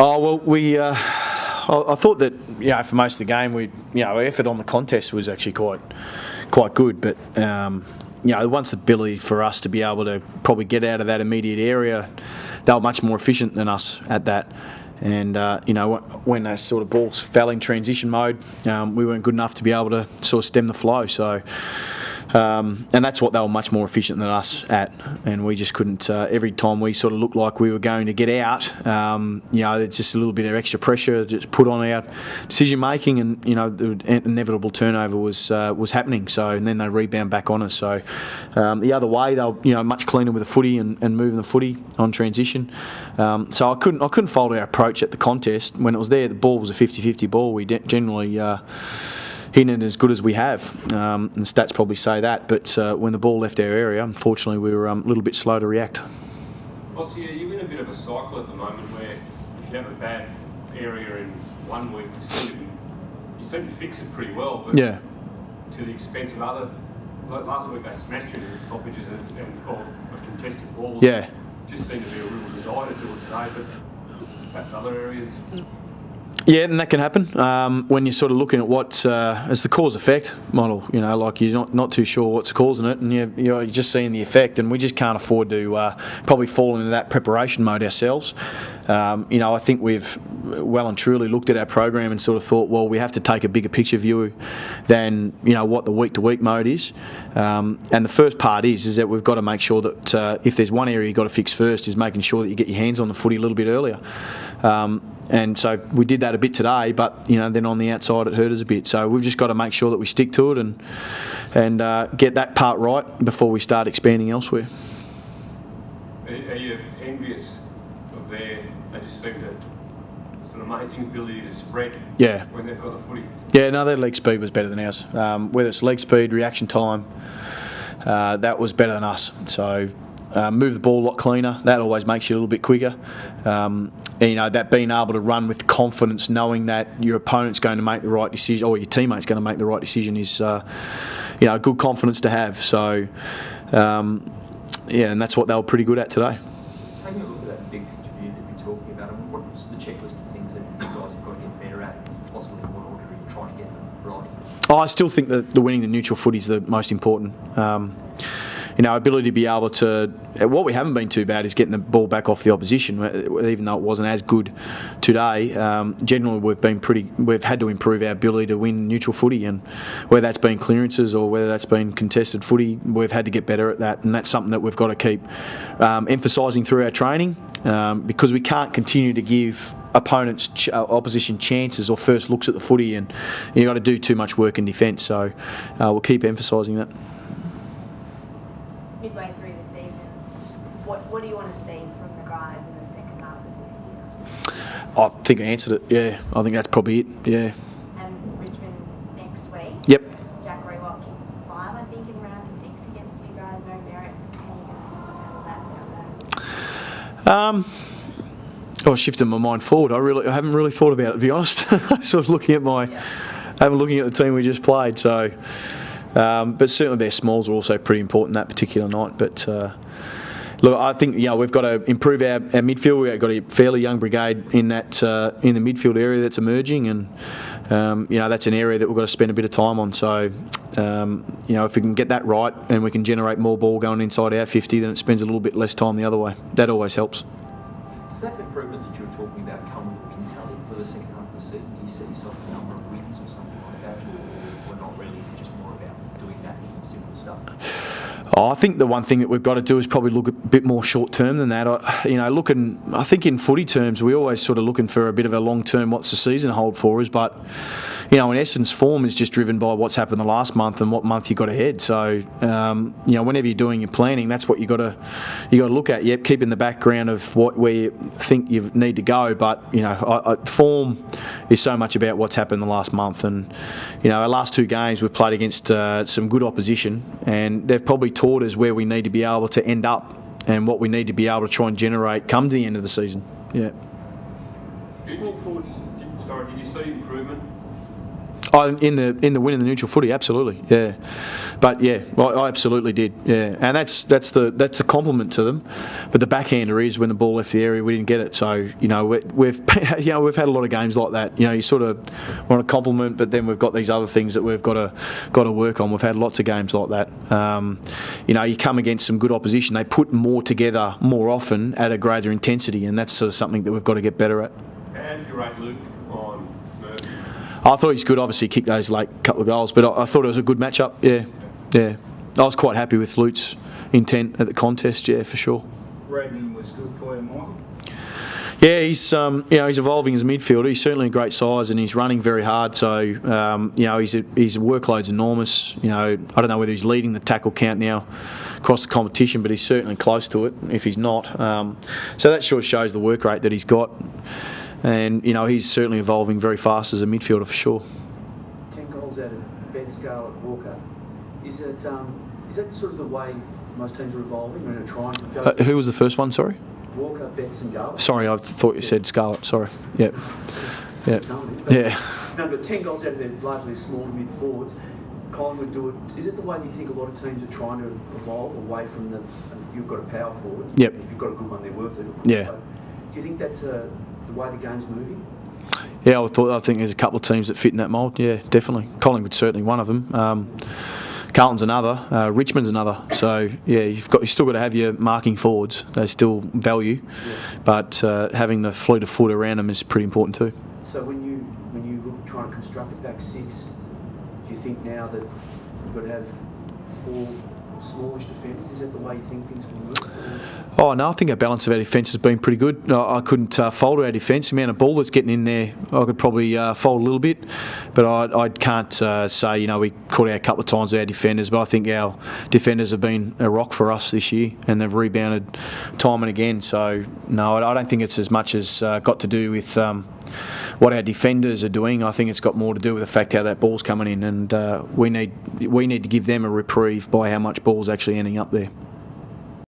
Oh well, I thought that for most of the game, our effort on the contest was actually quite good, but once the ability for us to be able to probably get out of that immediate area, they were much more efficient than us at that. And when those sort of balls fell in transition mode, we weren't good enough to be able to sort of stem the flow. So. And that's what they were much more efficient than us at, and we just couldn't. Every time we sort of looked like we were going to get out, it's just a little bit of extra pressure just put on our decision making, and the inevitable turnover was happening. So, and then they rebound back on us. So the other way, they were much cleaner with the footy and moving the footy on transition. So I couldn't fault our approach at the contest. When it was there, the ball was a 50-50 ball. We generally hitting it as good as we have, and the stats probably say that, but when the ball left our area, unfortunately we were a little bit slow to react. Bossy, you're in a bit of a cycle at the moment where if you have a bad area in 1 week, you seem to fix it pretty well, but to the expense of other. Like last week they smashed you into the stoppages and called a contested balls. Just seemed to be a real desire to do it today, but perhaps other areas. Yeah, and that can happen when you're sort of looking at what as the cause-effect model. Like you're not too sure what's causing it, and you're just seeing the effect, and we just can't afford to probably fall into that preparation mode ourselves. I think we've well and truly looked at our program and sort of thought, well, we have to take a bigger picture view than what the week-to-week mode is. And the first part is that we've got to make sure that if there's one area you've got to fix first, is making sure that you get your hands on the footy a little bit earlier. And so we did that a bit today, but then on the outside it hurt us a bit. So we've just got to make sure that we stick to it and get that part right before we start expanding elsewhere. Are you envious of their? They just seem to an amazing ability to spread. When they've got the footy. Yeah, no, their leg speed was better than ours. Whether it's leg speed, reaction time, that was better than us. So. Move the ball a lot cleaner. That always makes you a little bit quicker. That being able to run with confidence, knowing that your opponent's going to make the right decision, or your teammate's going to make the right decision, is good confidence to have. So, and that's what they were pretty good at today. Taking a look at that big picture view that you're talking about, what's the checklist of things that you guys have got to get better at, possibly in what order are you trying to get them right? I still think that the winning the neutral footy is the most important. Ability to be able to. What we haven't been too bad is getting the ball back off the opposition, even though it wasn't as good today. Generally, we've had to improve our ability to win neutral footy, and whether that's been clearances or whether that's been contested footy, we've had to get better at that, and that's something that we've got to keep emphasising through our training, because we can't continue to give opposition chances or first looks at the footy, and you've got to do too much work in defence. So we'll keep emphasising that. Midway through the season, what do you want to see from the guys in the second half of this year? I think I answered it. Yeah, I think that's probably it. Yeah. And Richmond next week. Yep. Jack Rewalt kicked 5, I think, in round 6 against you guys. Mary Merritt, how are you going to handle that down there? I shifted my mind forward. I haven't really thought about it, to be honest. Sort of looking at the team we just played. So. But certainly their smalls are also pretty important that particular night. But look, I think we've got to improve our midfield. We've got a fairly young brigade in that in the midfield area that's emerging, and that's an area that we've got to spend a bit of time on. So if we can get that right and we can generate more ball going inside our 50, then it spends a little bit less time the other way. That always helps. Does that improvement that you were talking about come with win tally for the second half of the season? Do you set yourself a number of wins or something like that, or not really? Is it just more about doing that simple stuff? I think the one thing that we've got to do is probably look a bit more short term than that. I think in footy terms, we're always sort of looking for a bit of a long term, what's the season hold for us, but in essence, form is just driven by what's happened the last month and what month you got ahead. So, whenever you're doing your planning, that's what you got to look at. Yep, keep in the background of where you think you need to go. But form is so much about what's happened the last month. And our last 2 games we've played against some good opposition, and they've probably taught us where we need to be able to end up and what we need to be able to try and generate come to the end of the season. Yeah. Small forwards. Did you see improvement In the win in the neutral footy, absolutely, yeah. But yeah, I absolutely did, yeah. And that's a compliment to them. But the backhander is when the ball left the area, we didn't get it. So we've we've had a lot of games like that. You sort of want to compliment, but then we've got these other things that we've got to work on. We've had lots of games like that. You come against some good opposition, they put more together more often at a greater intensity, and that's sort of something that we've got to get better at. How do you rate Luke on Murphy? I thought he's good. Obviously, kicked those late couple of goals, but I thought it was a good matchup. Yeah. I was quite happy with Luke's intent at the contest. Yeah, for sure. Redden was good for you, Michael. Yeah, he's he's evolving as a midfielder. He's certainly a great size, and he's running very hard. So his workload's enormous. I don't know whether he's leading the tackle count now across the competition, but he's certainly close to it. If he's not, so that sure shows the work rate that he's got. And he's certainly evolving very fast as a midfielder for sure. 10 goals out of Ben Scarlett Walker. Is that sort of the way most teams are evolving and are trying to go? Who was the first one? Sorry. Walker, Betts, and Garlett. Sorry, I thought you said Scarlett. Sorry. Yeah. No, but 10 goals out of their largely small mid forwards. Collingwood do it. Is it the way that you think a lot of teams are trying to evolve away from you've got a power forward? Yep. If you've got a good one, they're worth it. Yeah. So, do you think that's the way the game's moving? Yeah, I think there's a couple of teams that fit in that mould. Yeah, definitely. Collingwood's certainly one of them. Carlton's another. Richmond's another. So yeah, you've still got to have your marking forwards. They still value, but having the fleet of foot around them is pretty important too. So when you look trying to construct a back six, do you think now that you've got to have 4 smallish defenders? Is that the way you think things will work? Oh no, I think our balance of our defence has been pretty good. I couldn't fold our defence. The amount of ball that's getting in there, I could probably fold a little bit, but I can't say we caught out a couple of times with our defenders. But I think our defenders have been a rock for us this year, and they've rebounded time and again. So no, I don't think it's as much as got to do with what our defenders are doing. I think it's got more to do with the fact how that ball's coming in, and we need to give them a reprieve by how much ball's actually ending up there.